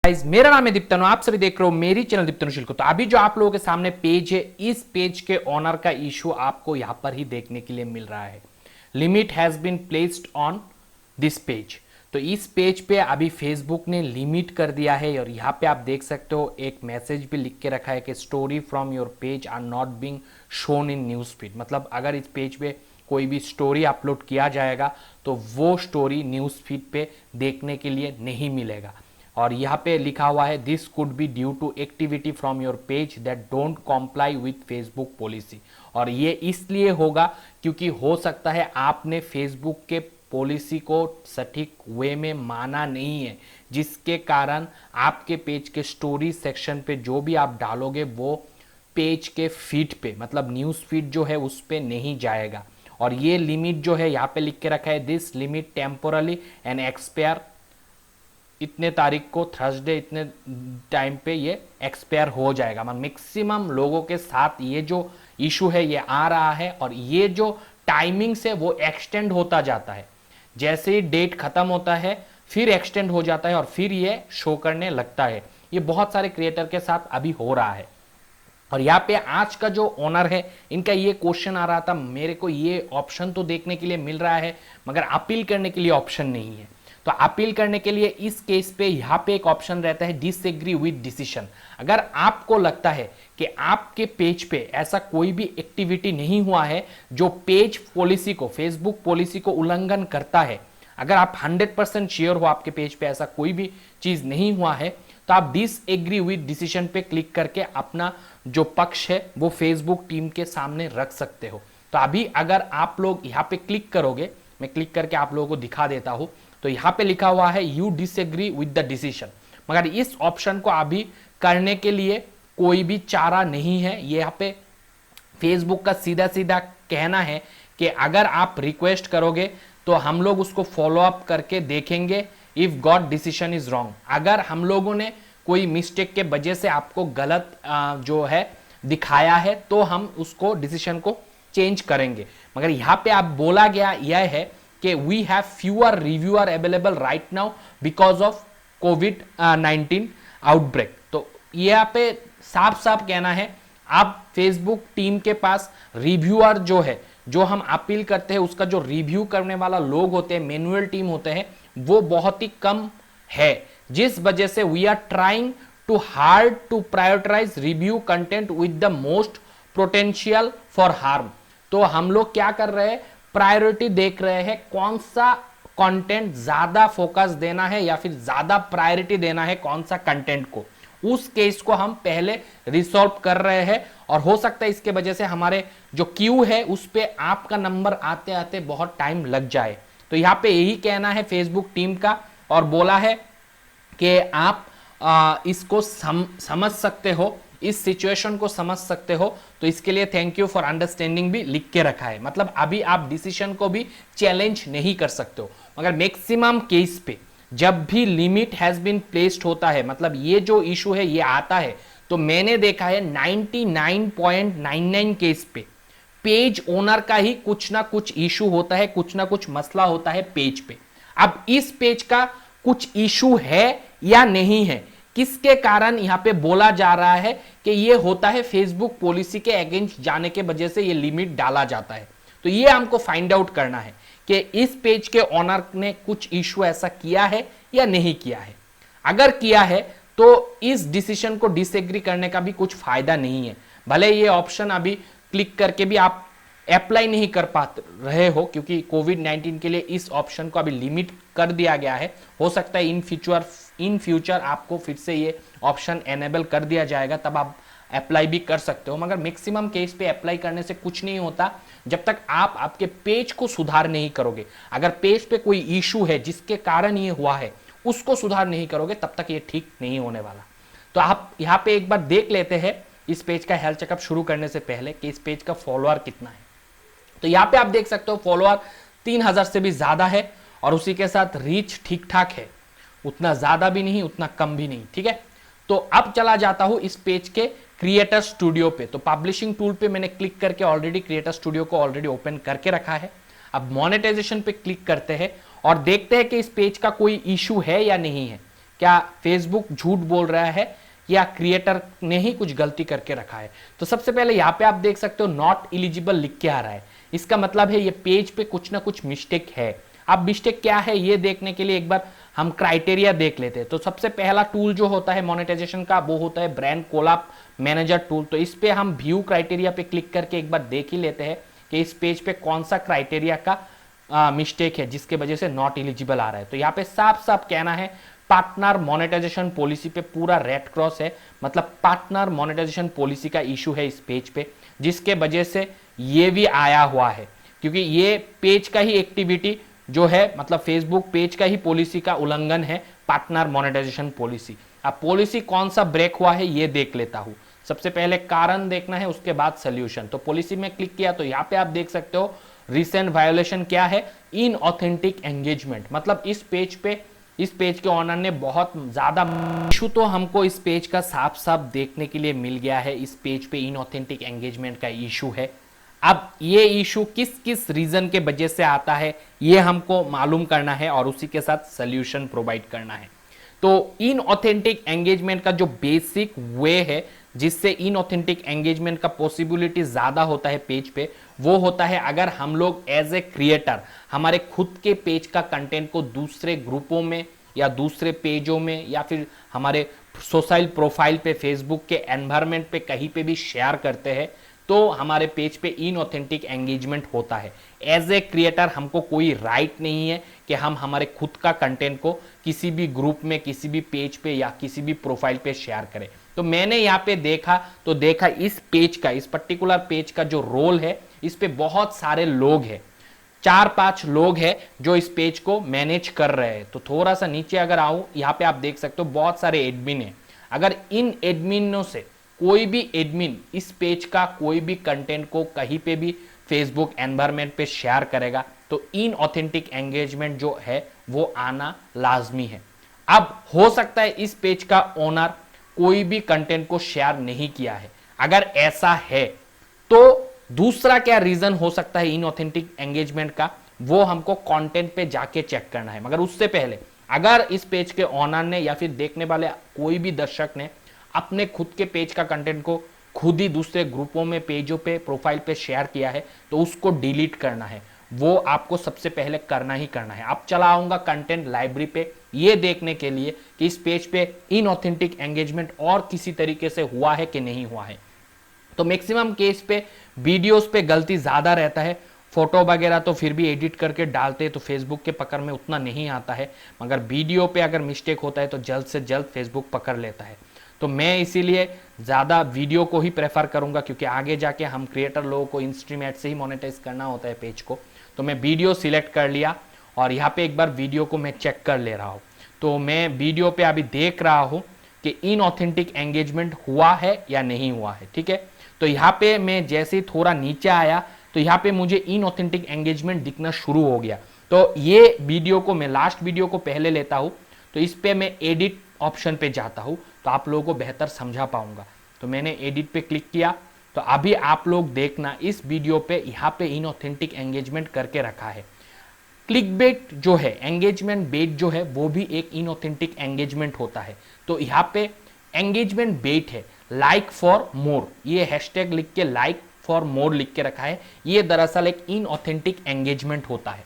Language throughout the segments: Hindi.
गाइस, मेरा नाम है दीप्तनु, आप सभी देख रहे हो मेरी चैनल दीप्तनुशील को। तो अभी जो आप लोगों के सामने पेज है, इस पेज के ओनर का इशू आपको यहां पर ही देखने के लिए मिल रहा है। Limit has been placed on this page. तो इस पेज पे अभी फेसबुक ने लिमिट कर दिया है और यहाँ पे आप देख सकते हो एक मैसेज भी लिख के रखा है कि story from your page are not being shown in news feed. मतलब अगर इस पेज पे कोई भी स्टोरी अपलोड किया जाएगा तो वो स्टोरी न्यूज फीड पे देखने के लिए नहीं मिलेगा। और यहाँ पे लिखा हुआ है this could be due to activity from your page that don't comply with Facebook policy. और ये इसलिए होगा क्योंकि हो सकता है आपने फेसबुक के पॉलिसी को सटीक वे में माना नहीं है, जिसके कारण आपके पेज के स्टोरी सेक्शन पे जो भी आप डालोगे वो पेज के फीड पे, मतलब न्यूज़ फीड जो है उस पे नहीं जाएगा। और ये लिमिट जो है यहाँ पे लिख के रखा है this limit temporarily and expire, इतने तारीख को थर्सडे इतने टाइम पे ये एक्सपायर हो जाएगा। मतलब मैक्सिमम लोगों के साथ ये जो इशू है ये आ रहा है और ये जो टाइमिंग से वो एक्सटेंड होता जाता है। जैसे ही डेट खत्म होता है फिर एक्सटेंड हो जाता है और फिर ये शो करने लगता है। ये बहुत सारे क्रिएटर के साथ अभी हो रहा है। और यहाँ पे आज का जो ओनर है इनका ये क्वेश्चन आ रहा था, मेरे को ये ऑप्शन तो देखने के लिए मिल रहा है मगर अपील करने के लिए ऑप्शन नहीं है। तो अपील करने के लिए इस केस पे यहाँ पे एक ऑप्शन रहता है डिसएग्री विद डिसीजन। अगर आपको लगता है कि आपके पेज पे ऐसा कोई भी एक्टिविटी नहीं हुआ है जो पेज पॉलिसी को, फेसबुक पॉलिसी को उल्लंघन करता है, अगर आप 100% श्योर हो आपके पेज पे ऐसा कोई भी चीज नहीं हुआ है, तो आप डिसएग्री विद डिसीजन पे क्लिक करके अपना जो पक्ष है वो फेसबुक टीम के सामने रख सकते हो। तो अभी अगर आप लोग यहाँ पे क्लिक करोगे, मैं क्लिक करके आप लोगों को दिखा देता हूं, तो यहाँ पे लिखा हुआ है you disagree with the decision. मगर इस ऑप्शन को अभी करने के लिए कोई भी चारा नहीं है। ये यहाँ पे फेसबुक का सीधा सीधा कहना है कि अगर आप रिक्वेस्ट करोगे तो हम लोग उसको फॉलो अप करके देखेंगे if got decision is wrong. अगर हम लोगों ने कोई मिस्टेक के वजह से आपको गलत जो है दिखाया है तो हम उसको डिसीजन को चेंज करेंगे। मगर यहाँ पे आप बोला गया यह है कि we have fewer reviewer available right now because of कोविड-19 आउटब्रेक। तो यहाँ पे साफ साफ कहना है आप फेसबुक टीम के पास रिव्यूअर जो है, जो हम अपील करते हैं उसका जो रिव्यू करने वाला लोग होते हैं, मैनुअल टीम होते हैं, वो बहुत ही कम है, जिस वजह से we are trying to hard to prioritise review content with the most potential for harm. तो हम लोग क्या कर रहे हैं, प्रायोरिटी देख रहे हैं कौन सा कंटेंट ज्यादा फोकस देना है या फिर ज्यादा प्रायोरिटी देना है कौन सा कंटेंट को, उस केस को हम पहले रिसॉल्व कर रहे हैं। और हो सकता है इसके वजह से हमारे जो क्यू है उस पे आपका नंबर आते आते बहुत टाइम लग जाए। तो यहाँ पे यही कहना है फेसबुक टीम का और बोला है कि आप इसको समझ सकते हो, इस सिचुएशन को समझ सकते हो, तो इसके लिए थैंक यू फॉर अंडरस्टैंडिंग भी लिख के रखा है। मतलब अभी आप डिसीजन को भी चैलेंज नहीं कर सकते हो। मगर मैक्सिमम केस पे जब भी लिमिट हैज बीन प्लेस्ड होता है, मतलब ये जो इशू है ये आता है, तो मैंने देखा है 99.99 केस पे पेज ओनर का ही कुछ ना कुछ इशू होता है, कुछ ना कुछ मसला होता है पेज पे। अब इस पेज का कुछ इशू है या नहीं है, किसके कारण यहां पे बोला जा रहा है कि ये होता है फेसबुक पॉलिसी के अगेंस्ट जाने के वजह से ये लिमिट डाला जाता है। तो ये हमको फाइंड आउट करना है कि इस पेज के ओनर ने कुछ इशू ऐसा किया है या नहीं किया है। अगर किया है तो इस डिसीजन को डिसएग्री करने का भी कुछ फायदा नहीं है। भले ये ऑप्शन अभी क्लिक करके भी आप अप्लाई नहीं कर पा रहे हो क्योंकि कोविड-19 के लिए इस ऑप्शन को अभी लिमिट कर दिया गया है। हो सकता है इन फ्यूचर आपको फिर से ये ऑप्शन एनेबल कर दिया जाएगा, तब आप अप्लाई भी कर सकते हो। मगर मैक्सिमम केस पे अप्लाई करने से कुछ नहीं होता जब तक आप आपके पेज को सुधार नहीं करोगे। अगर पेज पे कोई इशू है जिसके कारण ये हुआ है उसको सुधार नहीं करोगे तब तक ये ठीक नहीं होने वाला। तो आप यहाँ पे एक बार देख लेते हैं इस पेज का हेल्थ चेकअप शुरू करने से पहले कि इस पेज का फॉलोअर कितना है। तो यहाँ पे आप देख सकते हो फॉलोअर 3000 से भी ज्यादा है और उसी के साथ रीच ठीक ठाक है, उतना ज्यादा भी नहीं उतना कम भी नहीं, ठीक है। तो अब चला जाता हूं इस पेज के क्रिएटर स्टूडियो पे। तो पब्लिशिंग टूल पे मैंने क्लिक करके ऑलरेडी क्रिएटर स्टूडियो को ऑलरेडी ओपन करके रखा है। अब मोनेटाइजेशन पे क्लिक करते हैं और देखते हैं कि इस पेज का कोई इशू है या नहीं है। क्या फेसबुक झूठ बोल रहा है या क्रिएटर ने ही कुछ गलती करके रखा है। तो सबसे पहले यहाँ पे आप देख सकते हो नॉट एलिजिबल लिख के आ रहा है, इसका मतलब है ये पेज पे कुछ ना कुछ मिस्टेक है। अब मिस्टेक क्या है ये देखने के लिए एक बार हम क्राइटेरिया देख लेते हैं। तो सबसे पहला टूल जो होता है मोनेटाइजेशन का वो होता है ब्रांड कोलैब मैनेजर टूल। तो इस पे हम व्यू क्राइटेरिया पे क्लिक करके एक बार देख ही लेते हैं कि इस पेज पे कौन सा क्राइटेरिया का मिस्टेक है जिसके वजह से नॉट एलिजिबल आ रहा है। तो यहाँ पे साफ साफ कहना है पार्टनर मोनेटाइजेशन पॉलिसी पे पूरा रेड क्रॉस है, मतलब पार्टनर मोनेटाइजेशन पॉलिसी का इशू है इस पेज पे, जिसके वजह से ये भी आया हुआ है, क्योंकि ये पेज का ही एक्टिविटी जो है मतलब फेसबुक पेज का ही पॉलिसी का उल्लंघन है पार्टनर मोनेटाइजेशन पॉलिसी। अब पॉलिसी कौन सा ब्रेक हुआ है ये देख लेता हूं। सबसे पहले कारण देखना है, उसके बाद सोल्यूशन। तो पॉलिसी में क्लिक किया तो यहाँ पे आप देख सकते हो रिसेंट वायोलेशन क्या है, इन ऑथेंटिक एंगेजमेंट। मतलब इस पेज के ऑनर ने बहुत ज्यादा इशू तो हमको इस पेज का साफ साफ देखने के लिए मिल गया है। इस पेज पे इन ऑथेंटिक एंगेजमेंट का इशू है। अब ये इशू किस किस रीजन के वजह से आता है ये हमको मालूम करना है और उसी के साथ सोल्यूशन प्रोवाइड करना है। तो इन ऑथेंटिक एंगेजमेंट का जो बेसिक वे है जिससे इन ऑथेंटिक एंगेजमेंट का पॉसिबिलिटी ज्यादा होता है पेज पे, वो होता है अगर हम लोग एज ए क्रिएटर हमारे खुद के पेज का कंटेंट को दूसरे ग्रुपों में या दूसरे पेजों में या फिर हमारे सोशल प्रोफाइल पे फेसबुक के एनवायरनमेंट पे कहीं पे भी शेयर करते हैं तो हमारे पेज पे इन ऑथेंटिक एंगेजमेंट होता है। एज ए क्रिएटर हमको कोई राइट नहीं है कि हम हमारे खुद का कंटेंट को किसी भी ग्रुप में किसी भी पेज पे या किसी भी प्रोफाइल पे शेयर करें। तो मैंने यहाँ पे देखा इस पेज का, इस पर्टिकुलर पेज का जो रोल है, इस पे बहुत सारे लोग हैं, 4-5 लोग हैं जो इस पेज को मैनेज कर रहे हैं। तो थोड़ा सा नीचे अगर आऊं, यहाँ पे आप देख सकते हो बहुत सारे एडमिन हैं। अगर इन एडमिनों से कोई भी एडमिन इस पेज का कोई भी कंटेंट को कहीं पे भी फेसबुक एनवायरनमेंट पे शेयर करेगा तो इन ऑथेंटिक एंगेजमेंट जो है वो आना लाजमी है। अब हो सकता है इस पेज का ओनर कोई भी कंटेंट को शेयर नहीं किया है। अगर ऐसा है तो दूसरा क्या रीजन हो सकता है इन ऑथेंटिक एंगेजमेंट का, वो हमको कंटेंट पे जाके चेक करना है। मगर उससे पहले अगर इस पेज के ओनर ने या फिर देखने वाले कोई भी दर्शक ने अपने खुद के पेज का कंटेंट को खुद ही दूसरे ग्रुपों में, पेजों पे, प्रोफाइल पे शेयर किया है तो उसको डिलीट करना है। वो आपको सबसे पहले करना ही करना है। अब चला आऊंगा कंटेंट लाइब्रेरी पे ये देखने के लिए कि इस पेज पे इन ऑथेंटिक एंगेजमेंट और किसी तरीके से हुआ है कि नहीं हुआ है। तो मैक्सिमम केस पे वीडियोस पे गलती ज्यादा रहता है, फोटो वगैरह तो फिर भी एडिट करके डालते हैं तो फेसबुक के पकड़ में उतना नहीं आता है, मगर वीडियो पे अगर मिस्टेक होता है तो जल्द से जल्द फेसबुक पकड़ लेता है। तो मैं इसीलिए ज़्यादा वीडियो को ही प्रेफर करूंगा, क्योंकि आगे जाके हम क्रिएटर लोगों को इंस्ट्रीम एड से ही मोनेटाइज करना होता है पेज को। तो मैं वीडियो सिलेक्ट कर लिया और यहाँ पे एक बार वीडियो को मैं चेक कर ले रहा हूँ। तो मैं वीडियो पे अभी देख रहा हूँ कि इन ऑथेंटिक एंगेजमेंट हुआ है या नहीं हुआ है। ठीक है, तो यहाँ पे मैं जैसे ही थोड़ा नीचे आया तो यहाँ पे मुझे इन ऑथेंटिक एंगेजमेंट दिखना शुरू हो गया। तो ये वीडियो को मैं लास्ट वीडियो को पहले लेता हूँ, तो इस पे मैं एडिट ऑप्शन पे जाता हूँ तो आप लोगों को बेहतर समझा पाऊंगा। तो मैंने एडिट पे क्लिक किया तो अभी आप लोग देखना इस वीडियो पे यहाँ पे इन ऑथेंटिक एंगेजमेंट करके रखा है। क्लिक बेट जो है, एंगेजमेंट बेट जो है, वो भी एक इन ऑथेंटिक एंगेजमेंट होता है। तो यहाँ पे एंगेजमेंट बेट है, लाइक फॉर मोर, ये हैशटैग लिख के लाइक फॉर मोर लिख के रखा है, ये दरअसल एक इन ऑथेंटिक एंगेजमेंट होता है।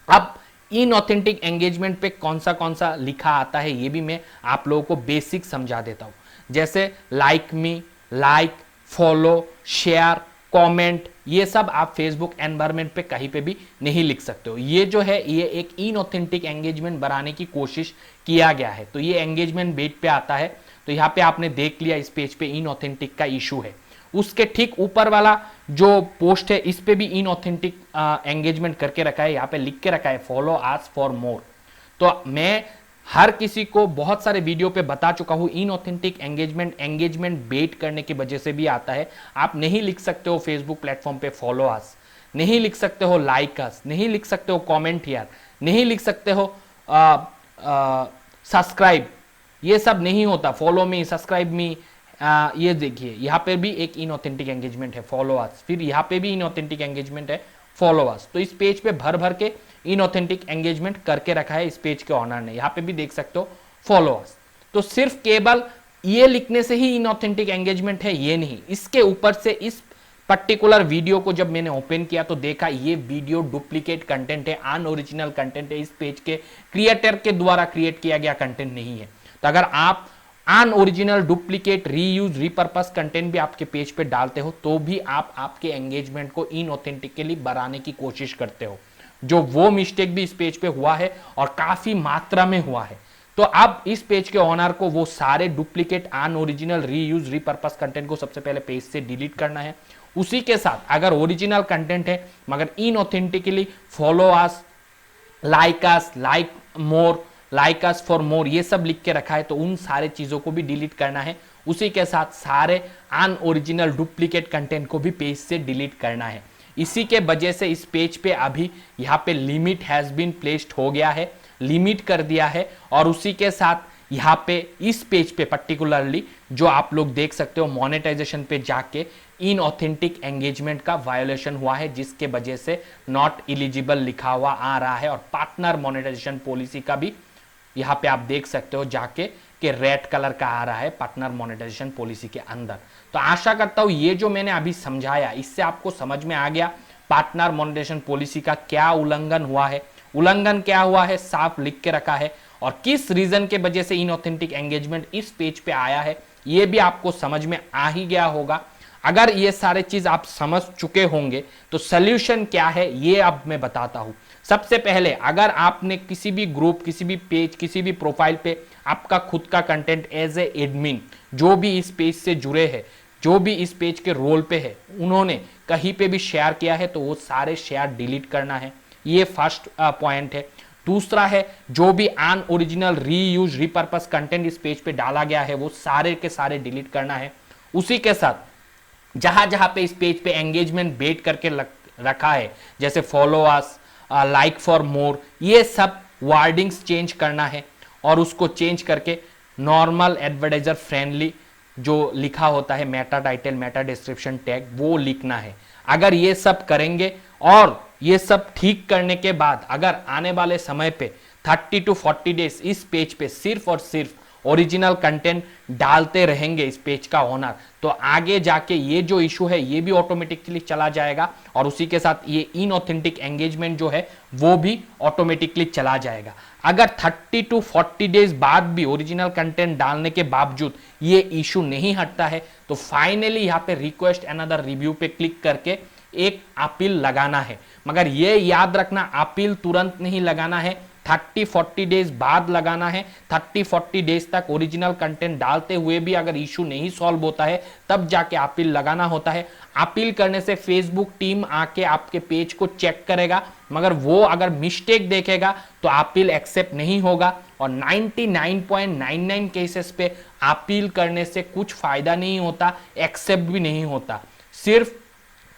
अब इन ऑथेंटिक एंगेजमेंट पे कौन सा लिखा आता है ये भी मैं आप लोगों को बेसिक समझा देता हूं। जैसे like me, like, follow, share, comment, ये सब आप फेसबुक एनवायरनमेंट पे कहीं पे भी नहीं लिख सकते हो। ये जो है ये एक इन ऑथेंटिक एंगेजमेंट बनाने की कोशिश किया गया है। तो ये एंगेजमेंट बेट पे आता है। तो यहाँ पे आपने देख लिया इस पेज पे इन ऑथेंटिक का इशू है। उसके ठीक ऊपर वाला जो पोस्ट है इस पे भी इन ऑथेंटिक एंगेजमेंट करके रखा है, यहाँ पे लिख के रखा है फॉलो आस फॉर मोर। तो मैं हर किसी को बहुत सारे वीडियो पे बता चुका हूं इन ऑथेंटिक एंगेजमेंट बेट करने की वजह से भी आता है। आप नहीं लिख सकते हो फेसबुक प्लेटफॉर्म पे फॉलो आस, नहीं लिख सकते हो लाइक अस, नहीं लिख सकते हो कमेंट हियर, नहीं लिख सकते हो सब्सक्राइब, ये सब नहीं होता। फॉलो मी, सब्सक्राइब मी, ये देखिए यहाँ पे भी एक इन ऑथेंटिक एंगेजमेंट है फॉलो अस, फिर यहाँ पे भी इन ऑथेंटिक एंगेजमेंट है फॉलो अस। तो इस पेज पे भर भर के इन ऑथेंटिक एंगेजमेंट करके रखा है इस पेज के ऑनर ने। यहाँ पे भी देख सकते हो फॉलो अस। तो सिर्फ केवल ये लिखने से ही इनऑथेंटिक एंगेजमेंट है ये नहीं, इसके ऊपर से इस पर्टिकुलर वीडियो को जब मैंने ओपन किया तो देखा ये वीडियो डुप्लीकेट कंटेंट है, अनओरिजिनल कंटेंट है, इस पेज के क्रिएटर के द्वारा क्रिएट किया गया कंटेंट नहीं है। तो अगर आप unoriginal, duplicate, reuse, repurpose content भी आपके पेज पे डालते हो तो भी आप आपके एंगेजमेंट को इनऑथेंटिकली बढ़ाने की कोशिश करते हो, जो वो मिस्टेक भी इस पेज पे हुआ है और काफी मात्रा में हुआ है। तो अब इस पेज के ओनर को वो सारे duplicate, unoriginal, reuse, repurpose content को सबसे पहले पेज से डिलीट करना है। उसी के साथ अगर ओरिजिनल कंटेंट है मगर inauthentically follow us, like us, like more, like us for more, ये सब लिख के रखा है तो उन सारे चीजों को भी डिलीट करना है। उसी के साथ सारे अनओरिजिनल, डुप्लीकेट कंटेंट को भी पेज से डिलीट करना है। इसी के वजह से इस पेज पे अभी यहाँ पे लिमिट हैज बीन प्लेस्ड हो गया है, लिमिट कर दिया है। और उसी के साथ यहाँ पे इस पेज पे पर्टिकुलरली जो आप लोग देख सकते हो मोनेटाइजेशन पे जाके इनऑथेंटिक एंगेजमेंट का वायोलेशन हुआ है, जिसके वजह से नॉट एलिजिबल लिखा हुआ आ रहा है। और पार्टनर मोनेटाइजेशन पॉलिसी का भी यहाँ पे आप देख सकते हो जाके कि रेड कलर का आ रहा है पार्टनर मोनेटाइजेशन पॉलिसी के अंदर। तो आशा करता हूं ये जो मैंने अभी समझाया इससे आपको समझ में आ गया पार्टनर मोनेटाइजेशन पॉलिसी का क्या उल्लंघन हुआ है, उल्लंघन क्या हुआ है साफ लिख के रखा है, और किस रीजन के वजह से इनऑथेंटिक एंगेजमेंट इस पेज पे आया है ये भी आपको समझ में आ ही गया होगा। अगर ये सारे चीज आप समझ चुके होंगे तो सॉल्यूशन क्या है ये अब मैं बताता हूं। सबसे पहले अगर आपने किसी भी ग्रुप, किसी भी पेज, किसी भी प्रोफाइल पे आपका खुद का कंटेंट एज ए एडमिन जो भी इस पेज से जुड़े हैं, जो भी इस पेज के रोल पे है, उन्होंने कहीं पे भी शेयर किया है तो वो सारे शेयर डिलीट करना है, ये फर्स्ट पॉइंट है। दूसरा है जो भी अनओरिजिनल, रीयूज, रीपर्पस कंटेंट इस पेज पे डाला गया है वो सारे के सारे डिलीट करना है। उसी के साथ जहां जहां पे इस पेज पे एंगेजमेंट बेट करके रखा है जैसे follow us, like for more, ये सब वर्डिंग्स चेंज करना है और उसको चेंज करके नॉर्मल एडवर्टाइजर फ्रेंडली जो लिखा होता है Meta title, Meta description tag, वो लिखना है। अगर ये सब करेंगे और ये सब ठीक करने के बाद अगर आने वाले समय पे 30 to 40 डेज इस पेज पे सिर्फ और सिर्फ ओरिजिनल कंटेंट डालते रहेंगे इस पेज का ओनर, तो आगे जाके ये जो इशू है ये भी ऑटोमेटिकली चला जाएगा और उसी के साथ ये इनऑथेंटिक एंगेजमेंट जो है वो भी ऑटोमेटिकली चला जाएगा। अगर 30 to 40 डेज बाद भी ओरिजिनल कंटेंट डालने के बावजूद ये इशू नहीं हटता है तो फाइनली यहाँ पे रिक्वेस्ट अनदर रिव्यू पे क्लिक करके एक अपील लगाना है। मगर ये याद रखना अपील तुरंत नहीं लगाना है, 30-40 डेज बाद लगाना है। 30-40 डेज तक ओरिजिनल कंटेंट डालते हुए भी अगर इशू नहीं सॉल्व होता है तब जाके अपील लगाना होता है। अपील करने से फेसबुक टीम आके आपके पेज को चेक करेगा, मगर वो अगर मिस्टेक देखेगा तो अपील एक्सेप्ट नहीं होगा। और 99.99 केसेस पे अपील करने से कुछ फायदा नहीं होता, एक्सेप्ट भी नहीं होता। सिर्फ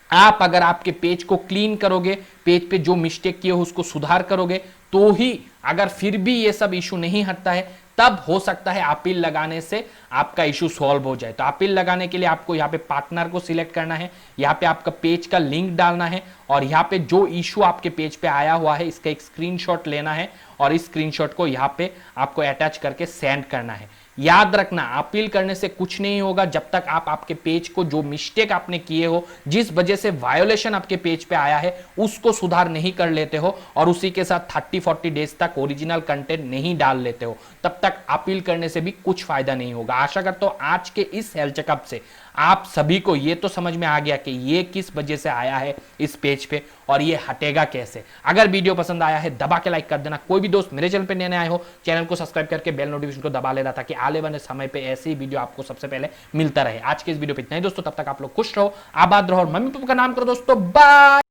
आप अगर आपके पेज को क्लीन करोगे, पेज पे जो मिस्टेक किए हो उसको सुधार करोगे तो ही, अगर फिर भी ये सब इशू नहीं हटता है तब हो सकता है अपील लगाने से आपका इशू सॉल्व हो जाए। तो अपील लगाने के लिए आपको यहाँ पे पार्टनर को सिलेक्ट करना है, यहाँ पे आपका पेज का लिंक डालना है और यहाँ पे जो इशू आपके पेज पे आया हुआ है इसका एक स्क्रीनशॉट लेना है और इस स्क्रीनशॉट को यहाँ पे आपको अटैच करके सेंड करना है। याद रखना अपील करने से कुछ नहीं होगा जब तक आप आपके पेज को जो मिस्टेक आपने किए हो, जिस वजह से वायोलेशन आपके पेज पे आया है, उसको सुधार नहीं कर लेते हो और उसी के साथ 30-40 डेज तक ओरिजिनल कंटेंट नहीं डाल लेते हो, तब तक अपील करने से भी कुछ फायदा नहीं होगा। आशा करता हूं आज के इस हेल्थ चेकअप से आप सभी को ये तो समझ में आ गया कि ये किस वजह से आया है इस पेज पे और ये हटेगा कैसे। अगर वीडियो पसंद आया है दबा के लाइक कर देना। कोई भी दोस्त मेरे चैनल पे नए आए हो, चैनल को सब्सक्राइब करके बेल नोटिफिकेशन को दबा लेना ताकि आने वाले समय पे ऐसे ही वीडियो आपको सबसे पहले मिलता रहे। आज के इस वीडियो पे इतना ही दोस्तों, तब तक आप लोग खुश रहो, आबाद रहो और मम्मी पापा का नाम करो दोस्तों। बाय।